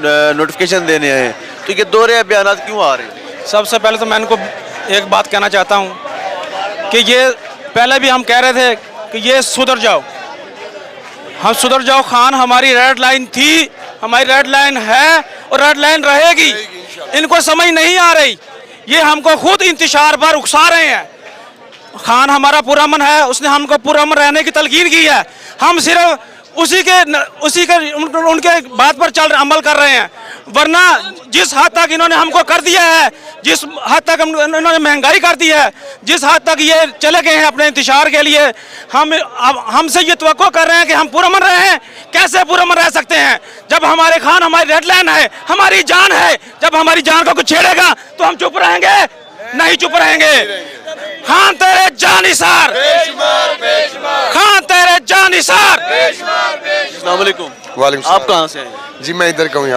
Notification देने हैं, तो ये दोहरे बयान क्यों आ रहे हैं? सबसे पहले तो मैं इनको एक बात कहना चाहता हूँ कि ये पहले भी हम कह रहे थे कि ये सुधर जाओ, हम सुधर जाओ। खान हमारी रेड लाइन थी, हमारी रेड लाइन है और रेड लाइन रहेगी। इनको समझ नहीं आ रही, ये हमको खुद इंतशार पर उकसा रहे हैं। खान हमारा पुरअमन है, उसने हमको पुरअमन रहने की तलकीन की है। हम सिर्फ उसी के उनके बात पर अमल कर रहे हैं। वरना जिस हद तक इन्होंने हमको कर दिया है, जिस हद तक इन्होंने महंगाई कर दी है, जिस हद तक ये चले गए हैं अपने इंतशार के लिए, हमसे ये तवक्को कर रहे हैं कि हम पुरअमन रहें। कैसे पुरअमन रह सकते हैं जब हमारे खान हमारी रेड लाइन है, हमारी जान है। जब हमारी जान को कुछ छेड़ेगा तो हम चुप रहेंगे? नहीं चुप रहेंगे। खान तेरे जानिसार, खान तेरे जानिसार। अस्सलाम वालेकुम। वालेकुम आप कहाँ से हैं? जी मैं इधर का हूँ।